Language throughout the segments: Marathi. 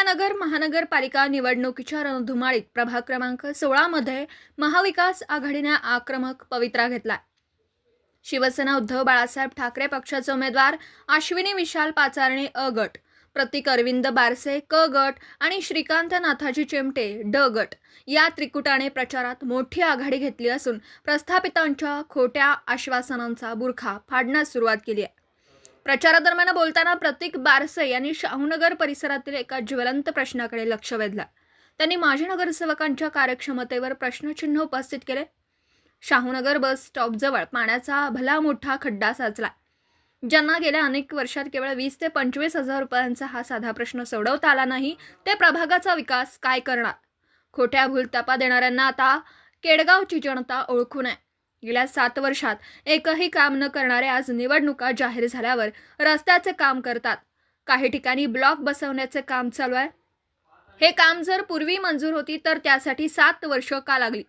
अहिल्यानगर महानगरपालिका निवडणुकीच्या रणधुमाळीत प्रभाग क्रमांक 16 मध्ये महाविकास आघाडीने आक्रमक पवित्रा घेतलाय। शिवसेना उद्धव बाळासाहेब ठाकरे पक्षाचे उमेदवार अश्विनी विशाल पाचारणे अ गट, प्रतीक अरविंद बारसे क गट आणि श्रीकांत नाथाजी चिमटे ड गट या त्रिकुटाने प्रचारात मोठी आघाडी घेतली असून प्रस्थापितांच्या खोट्या आश्वासनांचा बुरखा फाडण्यास सुरुवात केली आहे। प्रचारादरम्यान बोलताना प्रतीक बारसे यांनी शाहूनगर परिसरातील एका ज्वलंत प्रश्नाकडे लक्ष वेधलं। त्यांनी माजी नगरसेवकांच्या कार्यक्षमतेवर प्रश्नचिन्ह उपस्थित केले। शाहूनगर बस स्टॉपजवळ पाण्याचा भला मोठा खड्डा साचला, ज्यांना गेल्या अनेक वर्षात केवळ 20 ते 25 हजार रुपयांचा हा साधा प्रश्न सोडवता आला नाही, ते प्रभागाचा विकास काय करणार? खोट्या भूलथापा देणाऱ्यांना आता केडगावची जनता ओळखू नये। गेल्या 7 वर्षात एकही काम न करणारे आज निवडणुका जाहीर झाल्यावर रस्त्याचे काम करतात। काही ठिकाणी ब्लॉक बसवण्याचे काम चालू आहे। हे काम जर पूर्वी मंजूर होती तर त्यासाठी 7 वर्ष का लागली?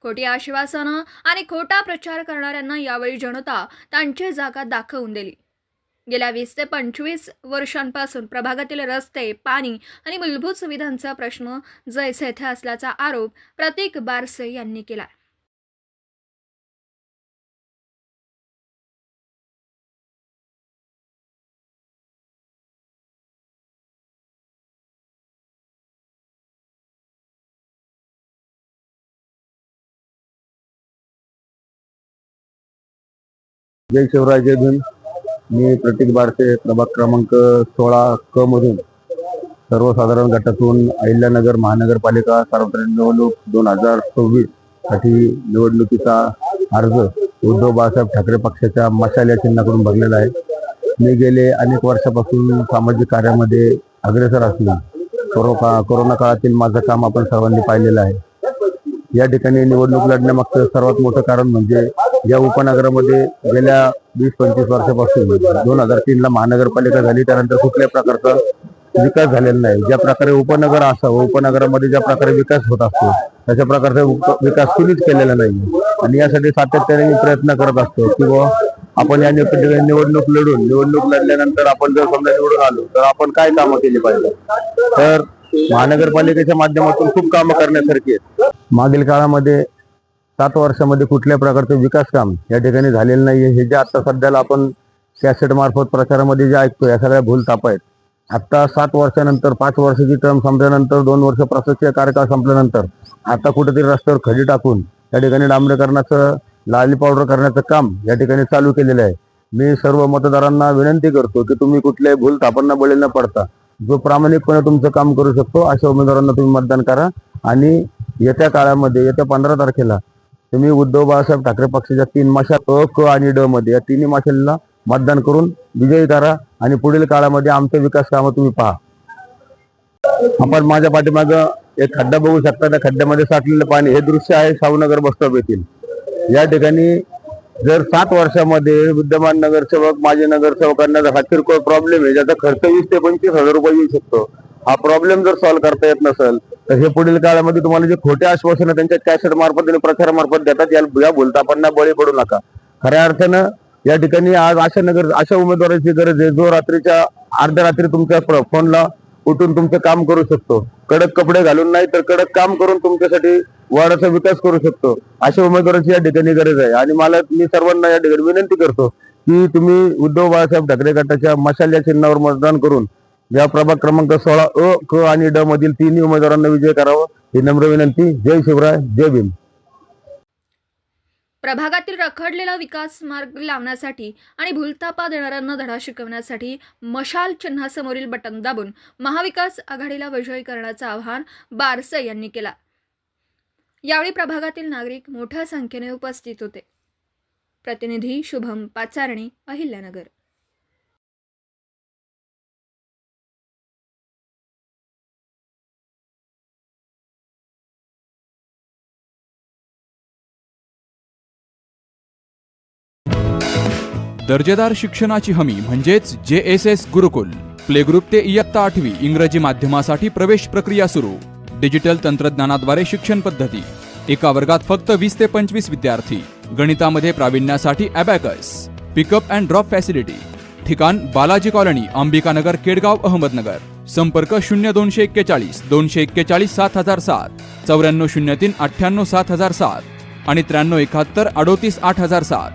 खोटी आश्वासनं आणि खोटा प्रचार करणाऱ्यांना यावेळी जनता त्यांची जागा दाखवून दिली। गेल्या 20 ते 25 वर्षांपासून प्रभागातील रस्ते, पाणी आणि मूलभूत सुविधांचा प्रश्न जैसे थे असल्याचा आरोप प्रतीक बारसे यांनी केला। जय शिवराय, जय भीम। मी प्रतीक बारसे, प्रभाग क्रमांक 16 क मधून सर्वसाधारण गटातून अहिल्यानगर महानगरपालिका सार्वत्रिक निवडणूक 2024 साठी निवडणुकीचा अर्ज उद्धव बाळासाहेब ठाकरे पक्षाच्या मशाल या चिन्हाकडून भरलेला आहे। मी गेले अनेक वर्षापासून सामाजिक कार्यामध्ये अग्रेसर असून कोरोना काळातील माझं काम आपण सर्वांनी पाहिलेलं आहे। या ठिकाणी निवडणूक लढण्यामागचं सर्वात मोठं कारण म्हणजे या उपनगरामध्ये गेल्या 20-25 वर्षापासून 2003 ला महानगरपालिका झाली, त्यानंतर कुठल्याही प्रकारचा विकास झालेला नाही। ज्या प्रकारे उपनगर असावं, उपनगरामध्ये ज्या प्रकारे विकास होत असतो तशा प्रकारचा विकास कुणीच केलेला नाही आणि यासाठी सातत्याने मी प्रयत्न करत असतो की आपण या निवडणूक लढल्यानंतर आपण जर समजा निवडून आलो तर आपण काय कामं केली पाहिजे। तर महानगरपालिकेच्या माध्यमातून खूप कामं करण्यासारखी आहेत। मागील काळामध्ये 7 वर्षामध्ये कुठल्याही प्रकारचे विकास काम या ठिकाणी झालेलं नाहीये। हे जे आता सध्याला आपण कॅसेट मार्फत प्रचारामध्ये जे ऐकतो या सगळ्या भूलथापा आहेत। आता 7 वर्षानंतर 5 वर्षाची टर्म संपल्यानंतर 2 वर्ष प्रशासकीय कार्यकाळ संपल्यानंतर आता कुठेतरी रस्त्यावर खडी टाकून या ठिकाणी डांबरीकरणाचं, लाली पावडर करण्याचं काम या ठिकाणी चालू केलेलं आहे। मी सर्व मतदारांना विनंती करतो की तुम्ही कुठल्याही भूलथापांना बळी न पडता जो प्रामाणिकपणे तुमचं काम करू शकतो अशा उमेदवारांना तुम्ही मतदान करा आणि येत्या काळामध्ये येत्या 15 तारखेला तुम्ही उद्धव बाळासाहेब ठाकरे पक्षाच्या 3 मशाल अ, क आणि ड मध्ये या तिन्ही मशालीला मतदान करून विजयी करा आणि पुढील काळामध्ये आमचे विकास कामं तुम्ही पहा। आपण माझ्या पाठीमागं एक खड्डा बघू शकता, त्या खड्ड्यामध्ये साठलेलं पाणी हे दृश्य आहे शाहूनगर बस स्टॉप येथील। या ठिकाणी जर 7 वर्षामध्ये विद्यमान नगरसेवक, माजी नगरसेवकांना हा किरकोळ प्रॉब्लेम आहे ज्याचा खर्च 20 ते 25 हजार रुपये येऊ शकतो, हा प्रॉब्लेम जर सॉल्व्ह करता येत नसेल तर हे पुढील काळामध्ये तुम्हाला जे खोटे आश्वासनं त्यांच्या कॅसेट मार्फत आणि प्रचारामार्फत देतात या भूलथापांना बळी पडू नका। खऱ्या अर्थानं या ठिकाणी आज अशा उमेदवाराची गरज आहे जो रात्रीच्या अर्ध्या रात्री तुमच्या फोनला उठून तुमचं काम करू शकतो, कडक कपडे घालून नाही तर कडक काम करून तुमच्यासाठी वार्डाचा विकास करू शकतो। अशा उमेदवाराची या ठिकाणी गरज आहे आणि मी सर्वांना या ठिकाणी विनंती करतो की तुम्ही उद्धव बाळासाहेब ठाकरे गटाच्या मशाल या चिन्हावर मतदान करून या प्रभाग क्रमांक 16 अ, क आणि ड मधील तिन्ही उमेदवारांना विजय करावं ही नम्र विनंती। जय शिवराय, जय भीम। प्रभागातील रखडलेला विकास मार्ग लावण्यासाठी आणि भूलथापा देणाऱ्यांना धडा शिकवण्यासाठी मशाल चिन्हासमोरील बटन दाबून महाविकास आघाडीला विजयी करण्याचं आवाहन बारसे यांनी केलं। यावेळी प्रभागातील नागरिक मोठ्या संख्येने उपस्थित होते। प्रतिनिधी शुभम पाचारणे, अहिल्यानगर। दर्जेदार शिक्षणाची हमी म्हणजेच JSS गुरुकुल। प्ले ग्रुप ते इयत्ता 8वी इंग्रजी माध्यमासाठी प्रवेश प्रक्रिया सुरू। डिजिटल तंत्रज्ञानाद्वारे शिक्षण पद्धती। एका वर्गात फक्त 20 ते 25 विद्यार्थी। गणितामध्ये प्रावीण्यासाठी abacus. Pickup and drop facility. ठिकाण बालाजी कॉलनी, अंबिकानगर, केडगाव, अहमदनगर. संपर्क 0241 241 7007, 9403 98 7007 आणि 9371 38 8007.